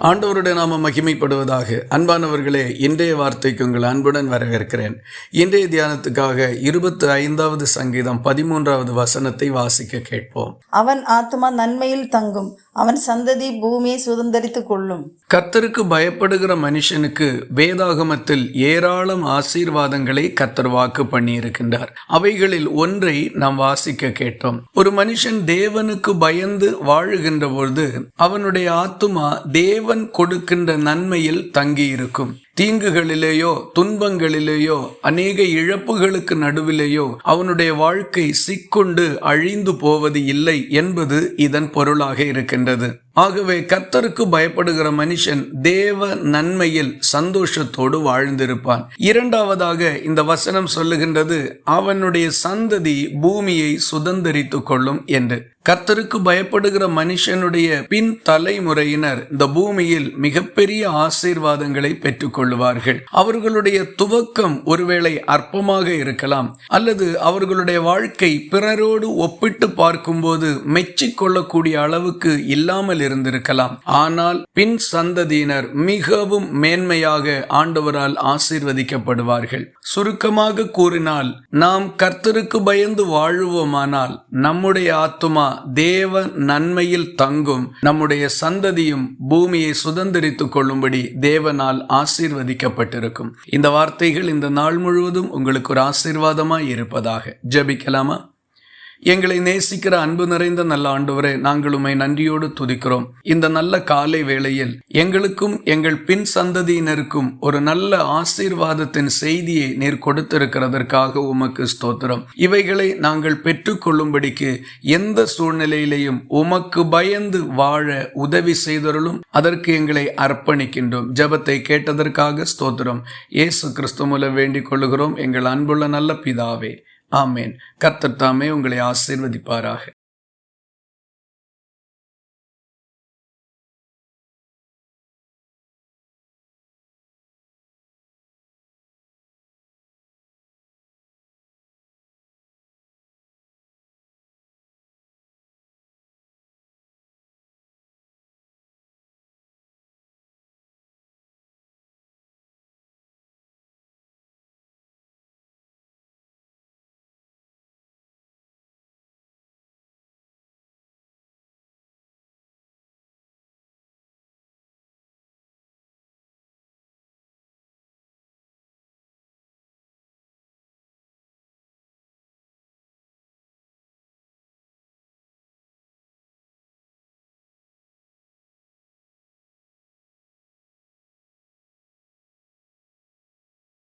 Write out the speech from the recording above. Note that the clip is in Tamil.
ஆண்டவருடைய நாம மகிமைப்படுவதாக. அன்பானவர்களே, இன்றைய வார்த்தைக்கு உங்கள் அன்புடன் வரவேற்கிறேன். இன்றைய தியானத்துக்காக 25வது சங்கீதம் 13வது வசனத்தை வாசிக்க கேட்போம். அவன் ஆத்துமா நன்மையில் தங்கும், அவன் சந்ததி பூமியை சுதந்தரித்துக் கொள்ளும். கர்த்தருக்கு பயப்படுகிற மனுஷனுக்கு வேதாகமத்தில் ஏராளம் ஆசீர்வாதங்களை கர்த்தர் வாக்கு பண்ணியிருக்கின்றார். அவைகளில் ஒன்றை நாம் வாசிக்க கேட்டோம். ஒரு மனுஷன் தேவனுக்கு பயந்து வாழுகின்ற பொழுது அவனுடைய ஆத்துமா தேவன் கொடுக்கின்ற நன்மையில் தங்கியிருக்கும். தீங்குகளிலேயோ துன்பங்களிலேயோ அநேக இழப்புகளுக்கு நடுவிலேயோ அவனுடைய வாழ்க்கை சிக்கொண்டு அழிந்து போவது இல்லை என்பது இதன் பொருளாக இருக்கின்றது. ஆகவே கர்த்தருக்கு பயப்படுகிற மனுஷன் தேவ நன்மையில் சந்தோஷத்தோடு வாழ்ந்திருப்பான். இரண்டாவதாக இந்த வசனம் சொல்லுகின்றது, அவனுடைய சந்ததி பூமியை சுதந்தரித்துக் கொள்ளும் என்று. கர்த்தருக்கு பயப்படுகிற மனுஷனுடைய பின் தலைமுறையினர் இந்த பூமியில் மிகப்பெரிய ஆசீர்வாதங்களை பெற்றுக் கொள்வார்கள். அவர்களுடைய துவக்கம் ஒருவேளை அற்பமாக இருக்கலாம், அல்லது அவர்களுடைய வாழ்க்கை பிறரோடு ஒப்பிட்டு பார்க்கும்போது மெச்சிக்கொள்ளக்கூடிய அளவுக்கு இல்லாமல் இருந்திருக்கலாம். ஆனால் பின் சந்ததியினர் மிகவும் மேன்மையாக ஆண்டவரால் ஆசீர்வதிக்கப்படுவார்கள். சுருக்கமாக கூறினால், நாம் கர்த்தருக்கு பயந்து வாழுவோமானால் நம்முடைய ஆத்துமா தேவ நன்மையில் தங்கும், நம்முடைய சந்ததியும் பூமியை சுதந்தரித்துக் கொள்ளும்படி தேவனால் ஆசீர்வதிக்கப்பட்டிருக்கும். இந்த வார்த்தைகள் இந்த நாள் முழுவதும் உங்களுக்கு ஒரு ஆசீர்வாதமாய் இருப்பதாக. ஜெபிக்கலாமா? எங்களை நேசிக்கிற அன்பு நிறைந்த நல்ல ஆண்டவரே, நாங்கள் உம்மை நன்றியோடு துதிக்கிறோம். இந்த நல்ல காலை வேளையில் எங்களுக்கும் எங்கள் பின் சந்ததியினருக்கும் ஒரு நல்ல ஆசீர்வாதத்தின் செய்தியை நீர் கொடுத்திருக்கிறதற்காக உமக்கு ஸ்தோத்திரம். இவைகளை நாங்கள் பெற்றுக்கொள்ளும்படிக்கு எந்த சூழ்நிலையிலையும் உமக்கு பயந்து வாழ உதவி செய்தருளும். அதற்கு எங்களை அர்ப்பணிக்கின்றோம். ஜெபத்தை கேட்டதற்காக ஸ்தோத்திரம். இயேசு கிறிஸ்து மூலம் வேண்டிக் கொள்ளுகிறோம் எங்கள் அன்புள்ள நல்ல பிதாவே, ஆமேன். கர்த்தர் தாமே உங்களை ஆசீர்வதிப்பாராக.